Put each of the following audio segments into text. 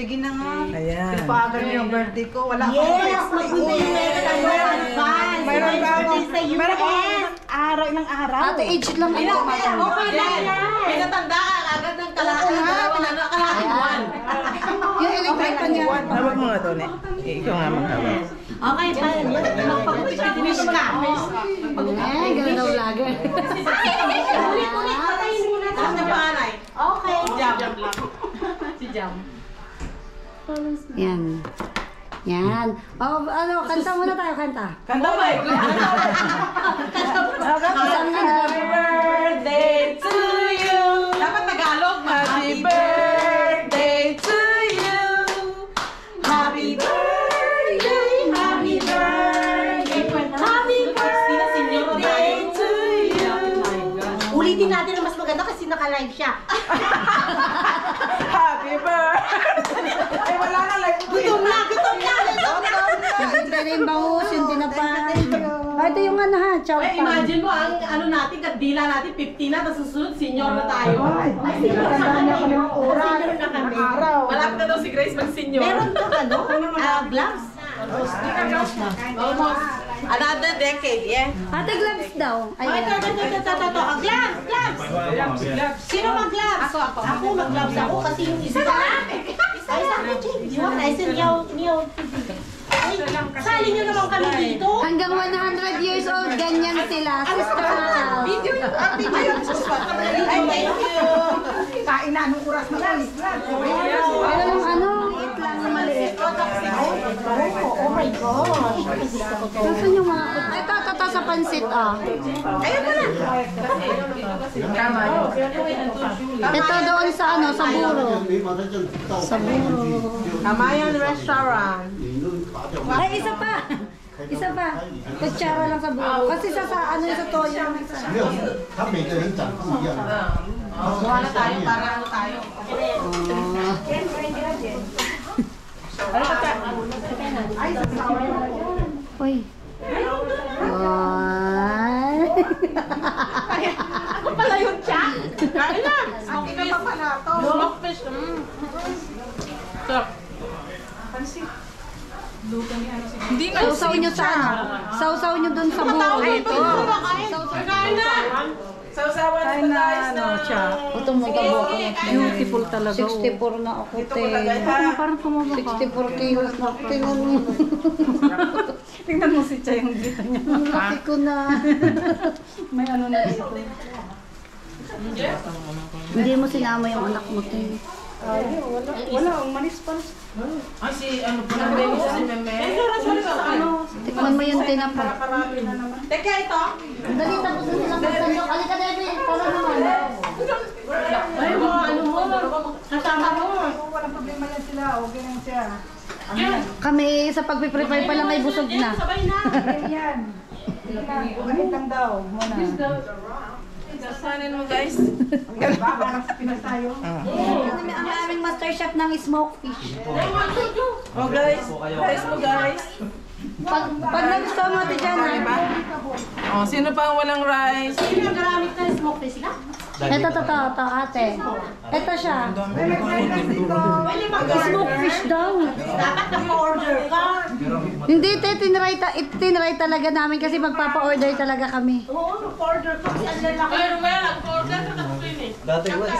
sige na nga. Ayan. Pinapagan niyo yung birthday ko. Wala Yes! Mayroon ba ako? Mayroon ba araw ng araw? Ate, age lang ito. Okay lang yan. Pinatandaan agad ng kalahati. Kalahati buwan. Yung electric pa niya. Hawak mo nga to, ne. Ikaw nga maghawak. Okay, magpag-wish ka. Ganun daw vlogger. Ulit-ulit, patayin muna ito. Tapos na panganay. Okay. Jam lang. Si Jam. Yan. Yan. O, ano, kanta muna tayo, kanta. Kanta ba eh? Happy birthday to you. Dapat Tagalog. Happy birthday to you. Happy birthday. Happy birthday. Happy birthday to you. Ulitin natin na mas maganda kasi naka-live siya. Happy birthday. Ay, wala na live. Gutom na. Siyempre na yung bangus, yung tinapay. Ito yung ano ha, chow Ay, pan. imagine mo, ang ano natin, kadila natin, 50 na, tapos susunod, senior na tayo. Tandaan niya kami ng oras. Malapit na daw si Grace mag-senior. Meron ka gloves? Almost. Another decade, yeah? Ate, gloves daw. Ay, ito. Gloves. Sino mag-gloves? Ako mag-gloves ako kasi yung isa. Ay, sa akin, Jane. Ay, sa niyo. Ay, sali nyo naman kami dito. Hanggang 100 years old, ganyan sila. Sister Mal. Video yung Ay, thank you. Kain na, anong oras na lang? Pero yung ano, liit lang na maliit. Oh my gosh. Saan yung mga... Ito sa pansit, ah. Ayun na lang. Tama yun. Ito doon sa ano, sa buro. Sa buro. Kamayan Restaurant. Ay, isa pa. Isa pa. Kutsara lang sa buro. Kasi sa ano yung sa toyo. 他每个人长不一样。 Kuha na tayo para ano tayo. Uy. Ako pala yung Jack. Kain na. Smoky fish. Smoke fish. Sarap. Hindi nga. Sausaw nyo sa ano? Sausaw nyo dun sa buro. Ito. Kain na. Sausawan na tayo na. Ito mo tabo. Beautiful talaga. 64 na ako. Ito ko lagay ha. Parang kumama ka. 64 kilos na ako. Tingnan mo. Tingnan mo si Chay yung dito niya. Ang laki ko na. May ano na dito. Hindi mo sinama yung anak mo, Ting. Wala, umalis pa. Ay, si ano po na Dennis si Meme. Tikman mo yung tinapa. Teka, ito. Dali, tapos na silang magtandok. Alika, Debbie. Tara naman. Ay, mga ano mo. Kasama mo. Walang problema yan sila. Okay lang siya. Kami sa pagpiprepare pa lang ay busog na. Sabay na. Yan. Ganit lang daw. Muna. Sasanin mo, guys. Parang sa Pinas tayo. Ang aming master chef ng smoke fish. Oh, guys. Guys mo, guys. Pag nagustuhan mo ate dyan, ha? Oh, sino pa ang walang rice? Sino yung garamit ka smoke fish sila? Ito, ate. Ito siya. Smoke fish daw. Dapat naka-order ka. Hindi, tinry talaga namin kasi magpapa-order talaga kami. Oo, naka-order ka. Kasi ang lalaki. Pero may nag-order ka tapos eh.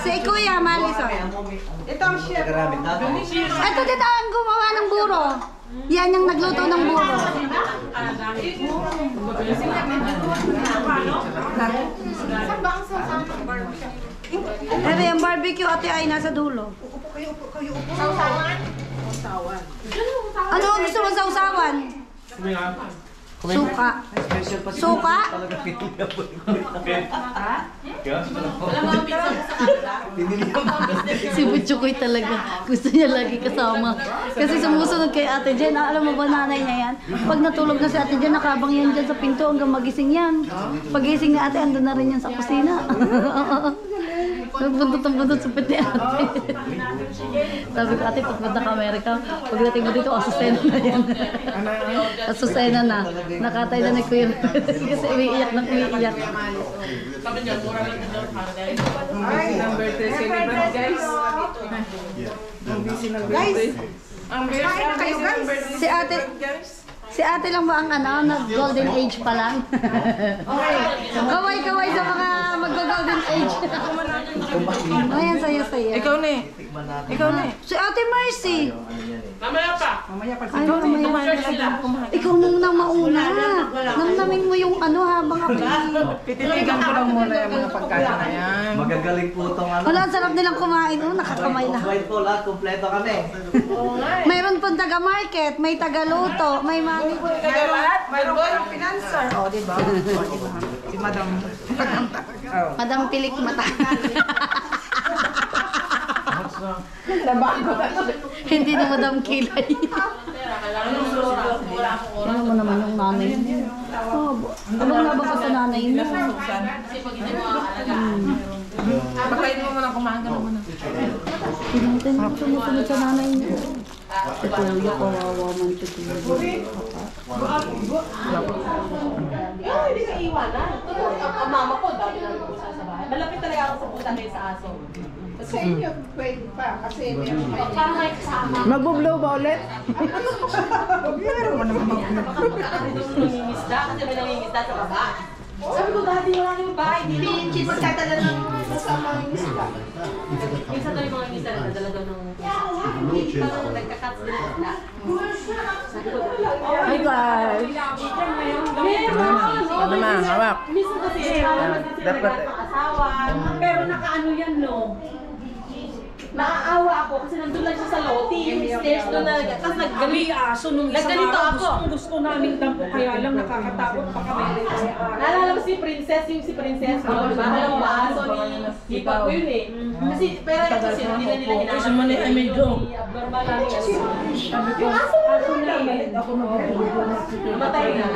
Si Kuya Maliso. Ito ang chef. Ito din ang gumawa ng buro. Yan yung nagluto ng buro. Ito yung barbecue ate ay nasa dulo. Ano gusto mo sa usawan? Suka. Suka? Si Butchukoy talaga. Gusto niya lagi kasama. Kasi sumusunod kay Ate Jen. Alam mo ba nanay niya yan? Pag natulog na si Ate Jen, nakabang yan dyan sa pinto hanggang magising yan. Pag gising ni Ate, andun na rin yan sa kusina. Nagbundot ang bundot sa piti ate. Sabi ko, ate, pagpunta ka Amerika, pagdating mo dito, asusena na yan. Asusena na. Nakatay na ni Kuya. Kasi umiiyak na umiiyak. Sabi niya, mura lang din daw para dahil. Ang birthday celebrant, guys. Ang busy ng birthday. Ang birthday celebrant. Si ate lang ba ang nag-golden age pa lang? Kaway-kaway sa mga mag-golden age. Ayan, saya-saya. Ikaw na eh. Ikaw na eh. Si Ate Mercy. Mamaya pa. Mamaya pa. Ay, mamaya. Ikaw nang mauna. Namnamin mo yung habang ako. Tititigan ko lang muna yung mga pagkain na yan. Magagaling po itong ano. Wala, ang sarap nilang kumain. Nakakamay na. Kumain po lahat, kompleto kami. Mayroon pong taga-market, may taga-luto, may mami. Mayroon ko yung financer. O, diba? Si Madam. Madam Pilik Mata. Hindi na Madam Kilay. Ano mo naman yung nanay niya? Abang labang ka sa nanay niya. Pakain mo muna, kumain ka na muna. Tinatay na sumusunod sa nanay niya. Ito yung kawawa man siya. Hindi ka iwanan. Ang mama ko, dami na rin sa bahay. Malapit talaga ako sa puta kayo sa aso. Sa inyo, pwede pa. Kasi meron pa. Parang may kasama. Magbo-blow ba ulit? Meron mo naman Baka magkakaroon ng nangingisda kasi may nangingisda sa baba. Sabi ko, dati wala yung bahay. Hindi magkatala ng kasama ng isda. Isa daw yung mga isda na nadala daw ng parang nagkakats din ng isda. Hi guys! Ano na, hawak. Minsan kasi, Dapat asawa. Pero nakaano yan, no? Nakaawa ako kasi nandun lang siya sa loti, yung stairs doon na, tapos nagganito ako. Gusto namin lang po, kaya lang nakakatakot pa kami. Naalala mo si Princess, yung si Princess ko, diba? Alam mo, aso ni Hipa ko yun eh. Kasi, pero ito kasi, hindi na nila hinahanap. Kasi mali ay medyo. Abnormal lang yung aso. Yung aso mo na Ako mag-video. matay na.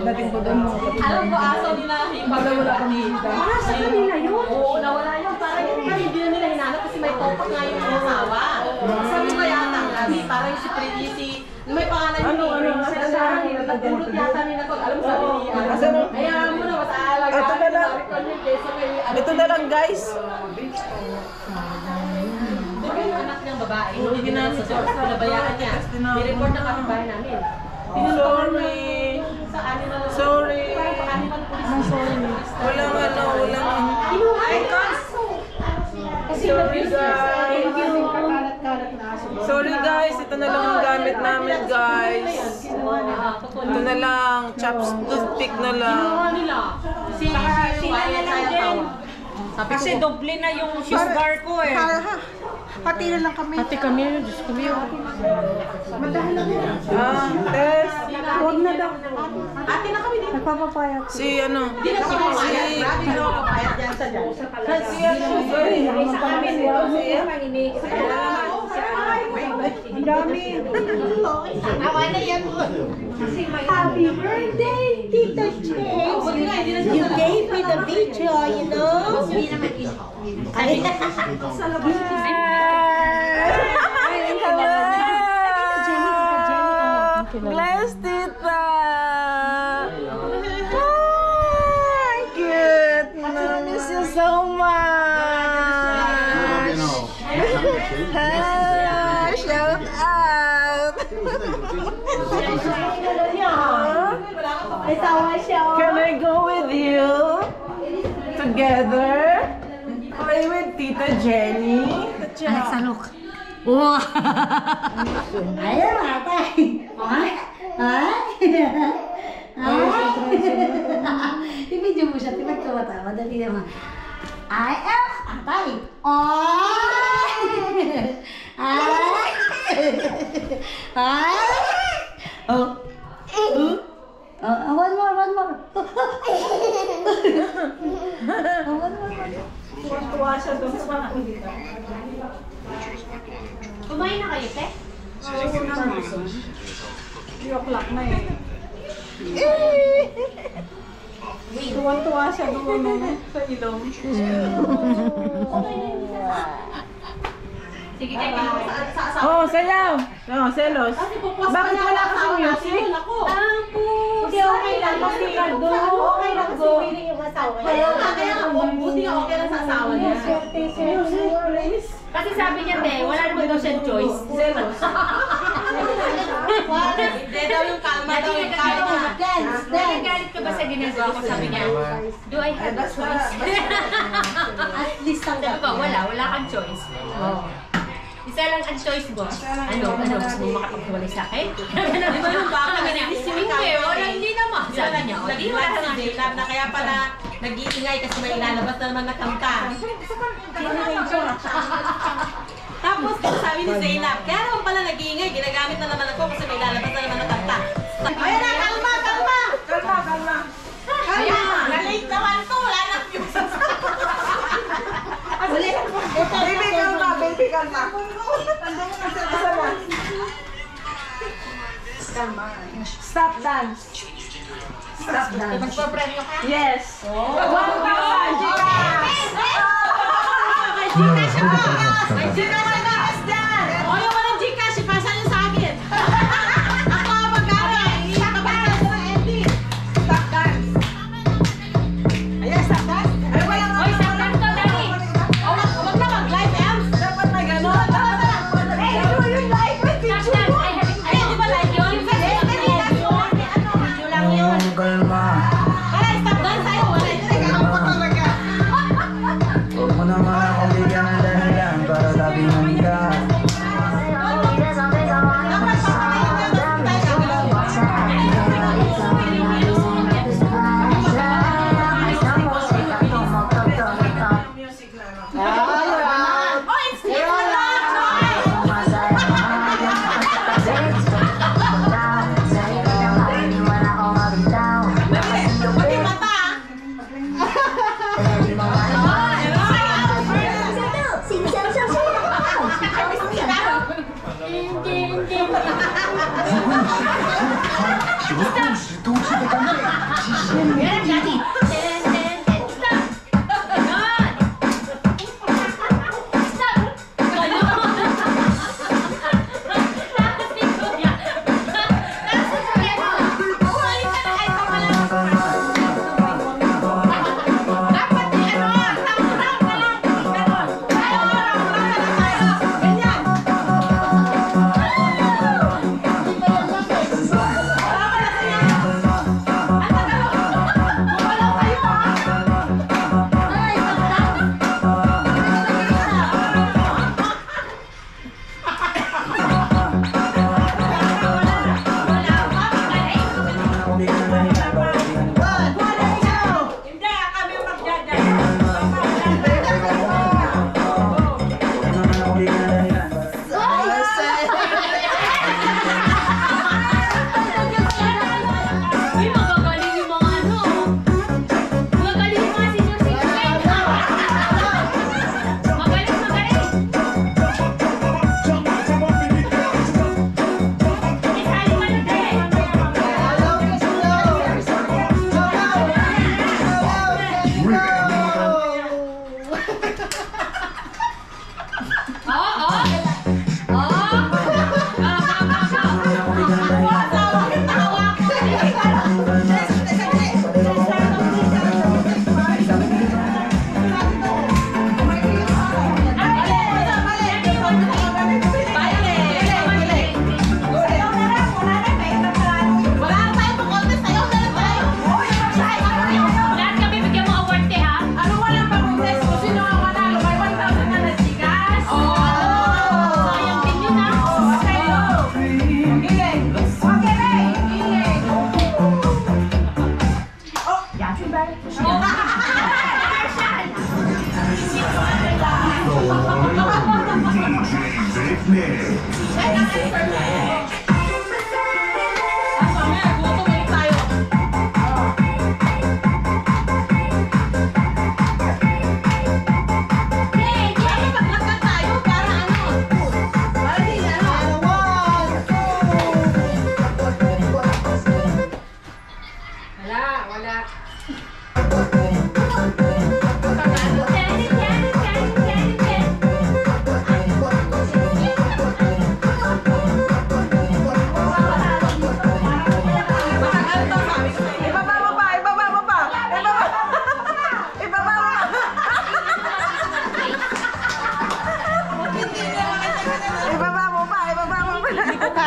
dating ko doon mo. Alam ko, aso nila Hipa ko wala kami. Wala sa kanila yun? Oo, nawala yun. Parang hindi na nila hinahanap kasi may topak nga yung asawa. Sabi ko yata, kasi parang si Pretty, may pangalan yun. Nagpulot yata nila ko. Alam mo, sabi niya. Hayaan mo na, mas aalagaan. Ito na lang. Ito na lang guys. Di ba yung anak niyang babae? Hindi ginamit sa Diyos. Pinabayaan niya. Ni-report na kapitbahay namin. Sorry. Sa animal. Sorry. Parang pa-animal police. Walang walang. Kinuha yung aso. Kasi Sorry guys. kalat-kalat na aso. Sorry guys, ito na lang ang gamit namin guys. Kinuha nila. Ito na lang, chopstick na lang. Kinuha nila. Si Wyatt sa tawag. Kasi doble na yung shoes bar ko eh. Pati na lang kami. Pati kami yun, Diyos ko yun. Tess. Huwag na daw. Ate na kami dito. Nagpapapayat. Si ano? Hindi na kami pumayat. Grabe na ako papayat dyan sa dyan. Si ano? Sorry. Sa amin, ang dami. Awa na yan. Happy birthday, Tita Jen! You gave me the video, you know? Hindi naman ito. Bless Tita! Hi, cute! I miss you so much! Hi, shout out! Can I go with you? Together? Play with Tita Jenny? Alex, salok. Wow! Ayaw, atay! Ay! I-video mo siya, pinagkawatawa. Dali naman. Ay, atay! Ay! Oh! One more. One more. Tuwa siya doon sa mga kulita. Kumain na kayo, te? 3 o'clock na eh. Tuwan-tuwa siya doon sa ilong. Sige, kaya Oh, sayaw. Oh, selos. Bakit wala kasi music? Hindi, okay lang. Kasi okay lang kasi willing yung asawa niya. Kaya nga, buti nga okay lang sa asawa niya. Kasi sabi niya, te, wala naman daw siyang choice. Selos. Hindi daw yung kalma daw yung kalma. Nagagalit ka ba sa ginagawa ko? Sabi niya, do I have a choice? At least ang Sabi ko, wala kang choice. Isa lang ang choice mo. Ano, gusto mo makapaghiwalay sa akin? Di ba yung baka na niya? Hindi naman. Sabi niya, hindi wala sa J-Lab na kaya pala nag-iingay kasi may ilalabas na naman na kanta. Tapos sabi ni Zainab, kaya naman pala nag-iingay, ginagamit na naman ako kasi may ilalabas na naman na kanta. Ayan na, kalma! Kalma! Na-late naman to, wala nang music. Baby, kalma. Tanda mo na sa Kalma. Stop dance. Magpapremyo ka? Yes. 1,000 Gcash. May Gcash dyan! O, yung walang Gcash, ipasa niyo sa akin. Ako ang mag-aray. Stop dance! Stop dance. Ayan, stop dance. Oy, stop dance to, dali! O, wag na mag-live, Ems! Dapat na gano'n. Yung live with Stop dance! Ay, di ba live yun? Video lang yun. Kaya, stop dance tayo. Wala yun. Huwag mo naman akong bigyan ng dahilan para sabihin ka. Wala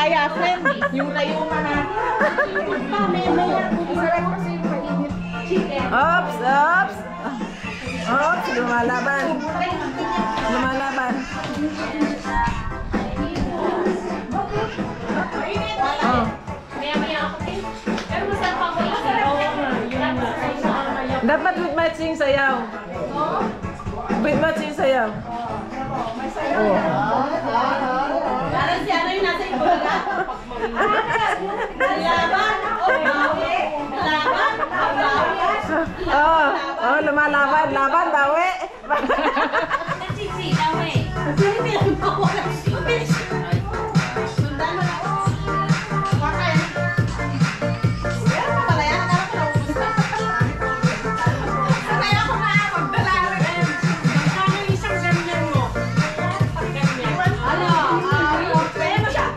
kaya, friend. Yung layuman natin. Ops, ops. Ops, lumalaban. Lumalaban. Oh. Dapat with matching sayaw. With matching sayaw. Oh. Parang si ano yung nasa ibaga? Laban! Laban! Oh, oh, lumalaban, laban, dawi. Sundan mo na ako. Bakit? Meron pa pala yan. Akala ko naubos na. Kaya ako na magdala rin. Magkano yung isang ganyan mo? Ano? Pwede mo siya?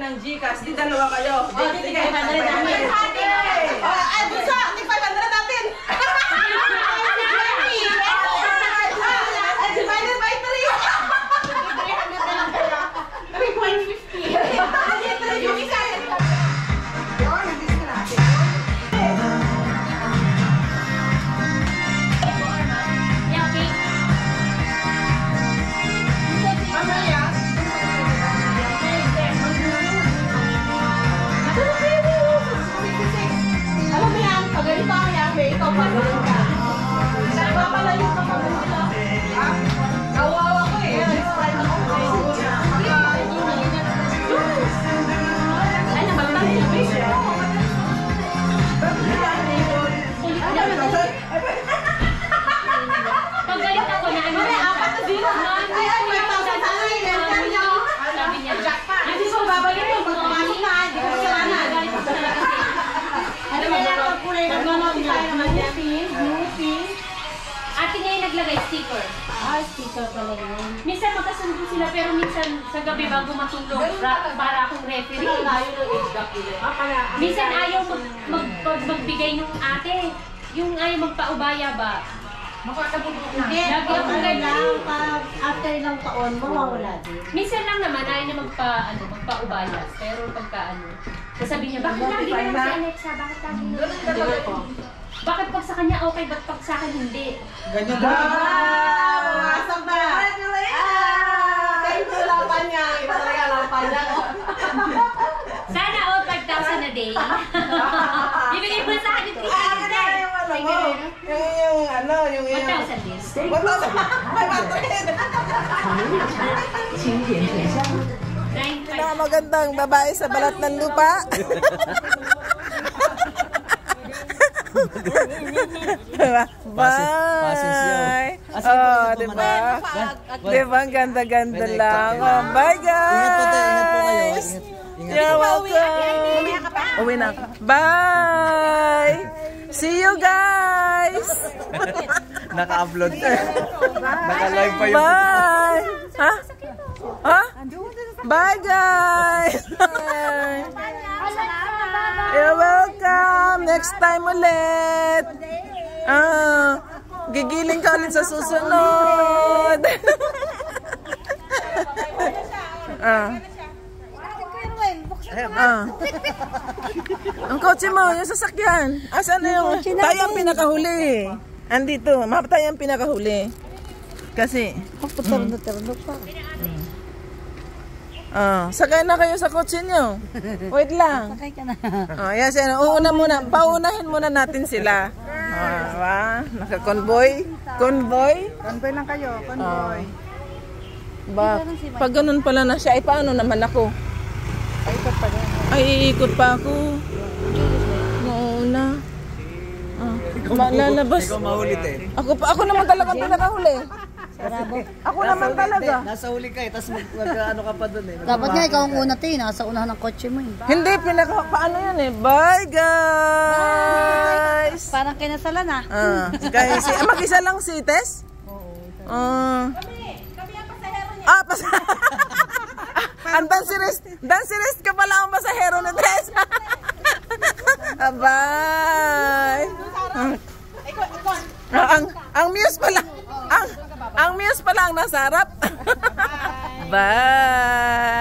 ng Gcash, di dalawa kayo. Di 500 natin. Ay, busa! Di 500 natin! Divided by 3! 3.50. Yung isa. Yun, nandito natin. Alam mo yan, pag ganito ang yan, may ikaw pa ganun ka. Nagpapalayo ka pa ganun sila. Kawawa ko eh. Nag-sprite ako. Ay, nabatang yung face eh. Pag galit ako na ano. Apat na zero. Ay, 5,000 sana yun. Sabi niya. Hindi ko babalik yung pagkamasok na. Hindi ko kasalanan. Ano ba yan? Pagkulay na gano'n tayo naman yan. Ate niya yung naglagay sticker. Ah, sticker pala yun. Minsan magkasundo sila pero minsan sa gabi bago matulog para akong referee. Layo ng age gap nila. Minsan ayaw magbigay ng ate. Yung ayaw magpaubaya ba? Hindi, Lagi ako ganyan. after ilang taon, mawawala din. Minsan lang naman ayaw niya magpaubaya. Pero pagka sasabihin niya, bakit lagi na lang si Alexa? Bakit lagi na lang? Bakit pag sa kanya okay, ba't pag sa akin hindi? Ganyan ba? Pumasok na! Thank you, lapan niya. Iba talaga lapan niya. Sana all 5,000 a day. Ibigay mo sa akin yung 3,000 day. Yung ano, yung 1,000 days. 500. Magandang babae sa balat ng lupa. Diba? Bye! Oh, diba? Diba? Ang ganda-ganda lang. Oh, bye guys! Ingat po tayo, ingat po kayo. You're welcome! Uwi na ako. Bye! See you guys! Naka-upload. Naka-live pa yung... Bye! Ha? Ha? Bye guys! Bye! You're welcome! Next time ulit! Gigiling ka ulit sa susunod! Ang kotse mo, yung sasakyan. Asan na yung... Tayo ang pinakahuli. Andito. Tayo ang pinakahuli. Kasi... sakay na kayo sa kotse nyo. Wait lang. Sakay ka na. Yes, uuna muna. Paunahin muna natin sila. Naka-convoy. Convoy. Convoy lang kayo, convoy. Pag ganun pala na siya, ay paano naman ako? Ay, iikot pa ako. Mauna. Lalabas. Ikaw mahulit eh. Ako naman talaga pinakahuli. Ako naman talaga. Nasa huli ka eh, tapos mag-ano ka pa dun eh. Dapat nga ikaw ang una tayo, nasa unahan ng kotse mo eh. Hindi, paano yan eh. Bye guys! Parang kinasalan ah. Guys, mag-isa lang si Tess? Oo. Ang dansirist ka pala ang pasahero ni Tess. Bye! Ang muse pala. Ang muse pala ang nasa harap. Bye!